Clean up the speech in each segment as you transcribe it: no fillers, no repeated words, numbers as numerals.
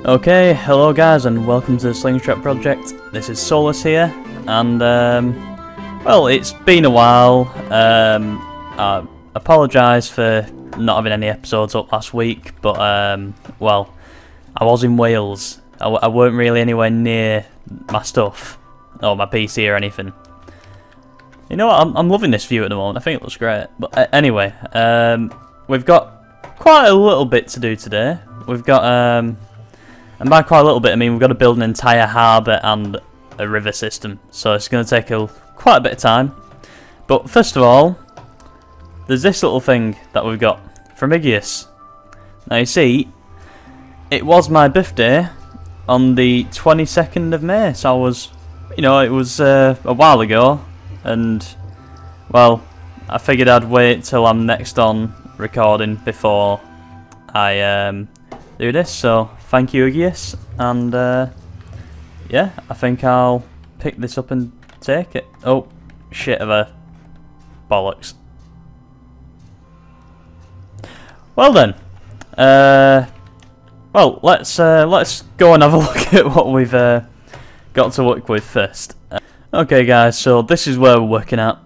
Okay, hello guys and welcome to the Slingshot project. This is Souless here, and well, it's been a while. I apologise for not having any episodes up last week, but well, I was in Wales. I weren't really anywhere near my stuff, or my PC or anything. You know what, I'm loving this view at the moment. I think it looks great. But anyway, we've got quite a little bit to do today. We've got and by quite a little bit, I mean we've got to build an entire harbour and a river system, so it's going to take quite a bit of time. But first of all, there's this little thing that we've got from Iggius. Now you see, it was my birthday on the 22nd of May, so I was, you know, it was a while ago, and well, I figured I'd wait till I'm next on recording before I do this, so thank you Iggius, and yeah, I think I'll pick this up and take it. Oh, shit of a bollocks. Well then, well, let's go and have a look at what we've got to work with first. Okay guys, so this is where we're working at.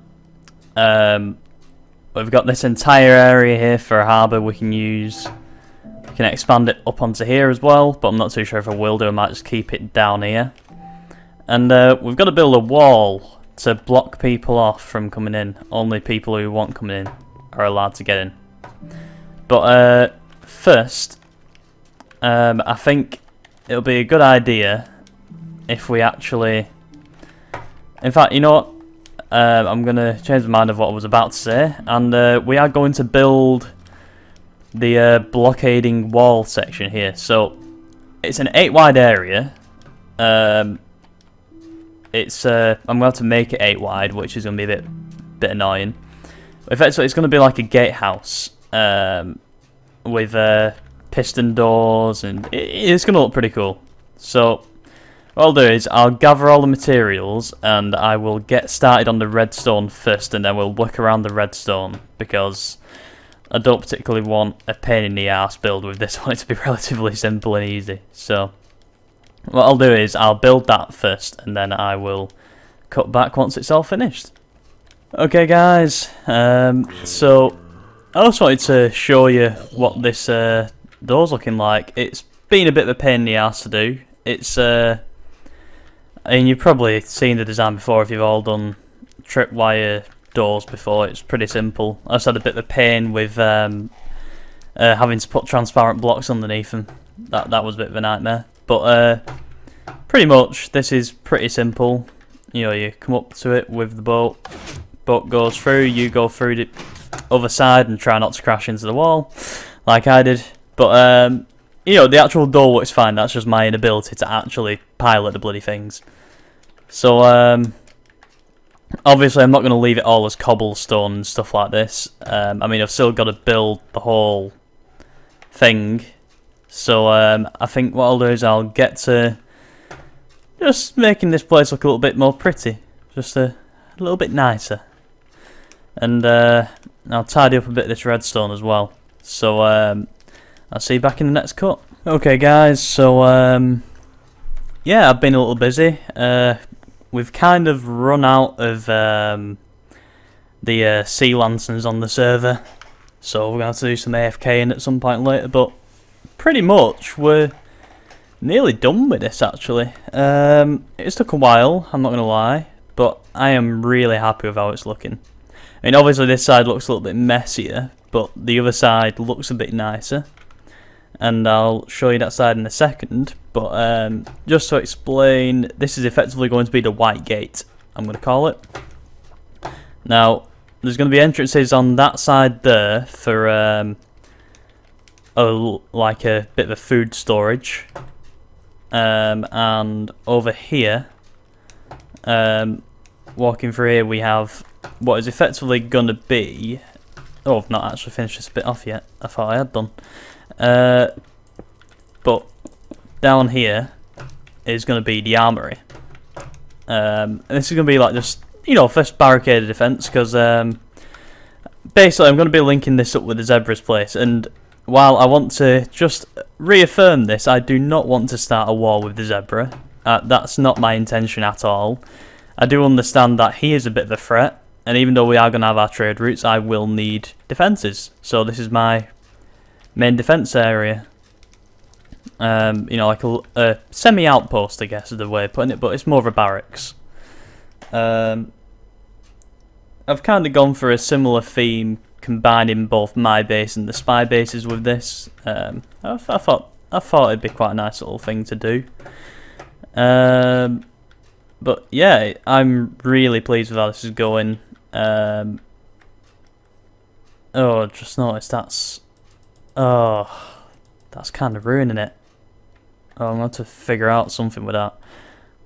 We've got this entire area here for a harbour we can use. Can expand it up onto here as well, but I'm not too sure if I will do. I might just keep it down here. And we've got to build a wall to block people off from coming in. Only people who want coming in are allowed to get in. But first, I think it'll be a good idea if we actually... In fact, you know what? I'm going to change my mind of what I was about to say. And we are going to build the blockading wall section here. So it's an 8 wide area. It's I'm going to have to make it 8 wide, which is going to be a bit annoying. Effectively, it's going to be like a gatehouse with piston doors, and it's going to look pretty cool. So what I'll do is I'll gather all the materials and I will get started on the redstone first, and then we'll work around the redstone because I don't particularly want a pain in the ass build with this. I want it to be relatively simple and easy. So what I'll do is I'll build that first, and then I will cut back once it's all finished. Okay guys, so I also wanted to show you what this door's looking like. It's been a bit of a pain in the ass to do. It's I mean, you've probably seen the design before if you've all done tripwire doors before. It's pretty simple. I just had a bit of a pain with having to put transparent blocks underneath them. That was a bit of a nightmare. But pretty much this is pretty simple. You know, you come up to it with the boat goes through, you go through the other side and try not to crash into the wall like I did. But you know, the actual door works fine. That's just my inability to actually pilot the bloody things. So obviously I'm not going to leave it all as cobblestone and stuff like this. I mean, I've still got to build the whole thing. So I think what I'll do is I'll get to just making this place look a little bit more pretty. Just a little bit nicer. And I'll tidy up a bit of this redstone as well. So I'll see you back in the next cut. Okay guys, so yeah, I've been a little busy. We've kind of run out of the sea lanterns on the server, so we're going to have to do some AFKing at some point later, but pretty much we're nearly done with this actually. It's took a while, I'm not going to lie, but I am really happy with how it's looking. I mean, obviously this side looks a little bit messier, but the other side looks a bit nicer, and I'll show you that side in a second. But just to explain, this is effectively going to be the white gate, I'm going to call it. Now, there's going to be entrances on that side there for like a bit of a food storage, and over here, walking through here, we have what is effectively going to be... Oh, I've not actually finished this bit off yet. I thought I had done. But down here is going to be the armory. And this is going to be like just, you know, first barricaded defense, because basically I'm going to be linking this up with the Zebra's place, and while I want to just reaffirm this, I do not want to start a war with the zebra. That's not my intention at all. I do understand that he is a bit of a threat, and even though we are going to have our trade routes, I will need defences. So this is my main defence area. You know, like a semi-outpost, I guess is the way of putting it, but it's more of a barracks. I've kind of gone for a similar theme, combining both my base and the spy bases with this. I thought it'd be quite a nice little thing to do. But yeah, I'm really pleased with how this is going. Oh, I just noticed that's kind of ruining it. Oh, I'm going to have to figure out something with that.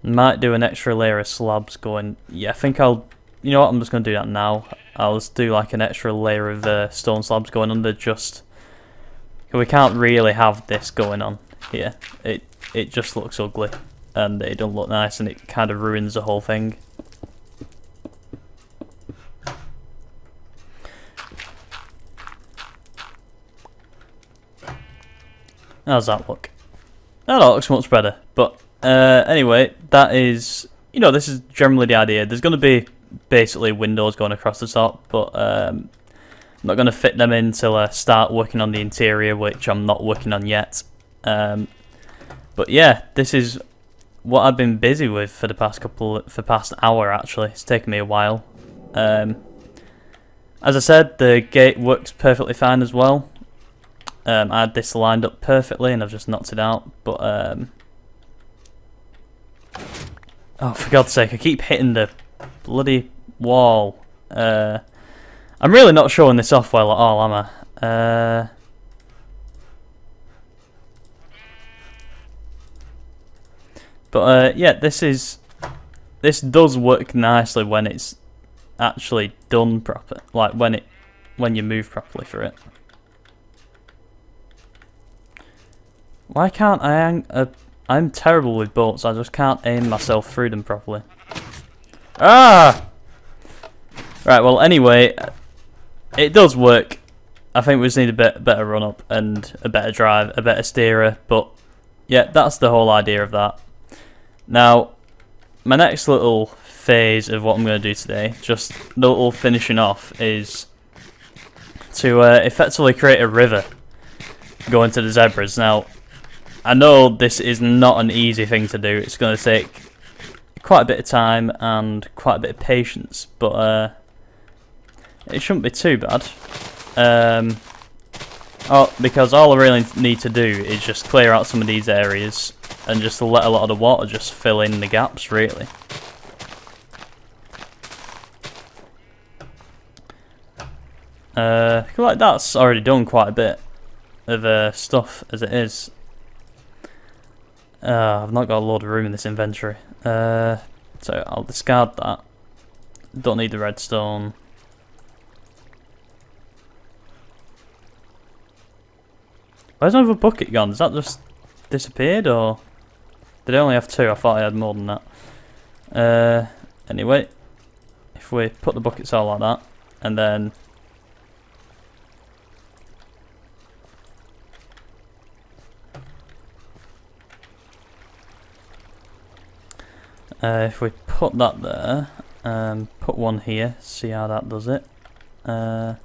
Might do an extra layer of slabs going. Yeah, I think you know what, I'm just going to do that now. I'll just do like an extra layer of stone slabs going under, just we can't really have this going on here. It just looks ugly and it don't look nice, and it kind of ruins the whole thing. How's that look? That looks much better. But anyway, that is, you know, this is generally the idea. There's going to be basically windows going across the top, but I'm not going to fit them in till I start working on the interior, which I'm not working on yet. But yeah, this is what I've been busy with for the past hour. Actually, it's taken me a while. As I said, the gate works perfectly fine as well. I had this lined up perfectly and I've just knocked it out, but oh, for God's sake, I keep hitting the bloody wall. I'm really not showing this off well at all, am I? But yeah, this does work nicely when it's actually done proper, like when you move properly for it. Why can't I'm terrible with bolts. I just can't aim myself through them properly. Ah! Right, well, anyway, it does work. I think we just need a better run up and a better drive, a better steerer. But yeah, that's the whole idea of that. Now, my next little phase of what I'm going to do today, just the little finishing off, is to effectively create a river going to the zebras. Now, I know this is not an easy thing to do. It's going to take quite a bit of time and quite a bit of patience, but it shouldn't be too bad. Because all I really need to do is just clear out some of these areas and just let a lot of the water just fill in the gaps, really. I feel like that's already done quite a bit of stuff as it is. I've not got a load of room in this inventory, so I'll discard that. Don't need the redstone. Where's my other bucket gone? Has that just disappeared, or did I only have two? I thought I had more than that. Anyway, if we put the buckets all like that, and then if we put that there, put one here, see how that does it. Tell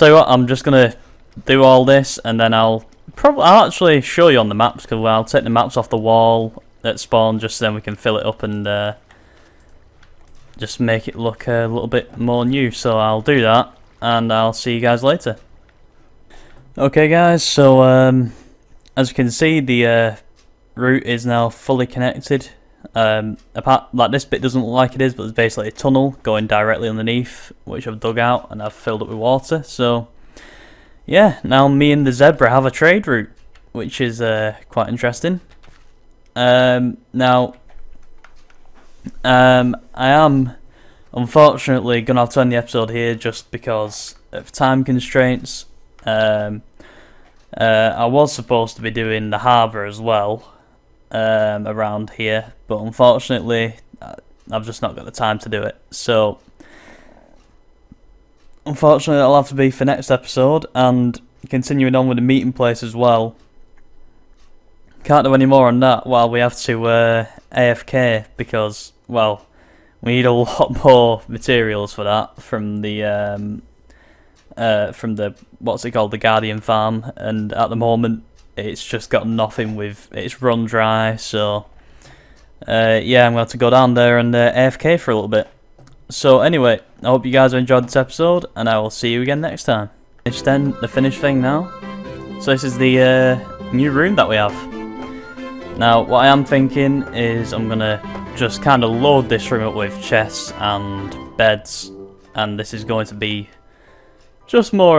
you what, I'm just gonna do all this, and then I'll actually show you on the maps, because I'll take the maps off the wall at spawn, just so then we can fill it up and just make it look a little bit more new. So I'll do that, and I'll see you guys later. Okay guys, so as you can see, the route is now fully connected. Apart, like, this bit doesn't look like it is, but there's basically a tunnel going directly underneath, which I've dug out and I've filled up with water. So yeah, now me and the zebra have a trade route, which is quite interesting. Now I am unfortunately gonna have to end the episode here just because of time constraints. I was supposed to be doing the harbour as well around here, but unfortunately I've just not got the time to do it. So unfortunately that'll have to be for next episode, and continuing on with the meeting place as well. can't do any more on that while we have to AFK because, well, we need a lot more materials for that from the what's it called, the Guardian farm, and at the moment it's just got nothing it's run dry, so yeah, I'm going to have to go down there and AFK for a little bit. So anyway, I hope you guys enjoyed this episode, and I will see you again next time. It's then the finished thing now. So this is the new room that we have. Now, what I am thinking is I'm going to just kind of load this room up with chests and beds, and this is going to be just more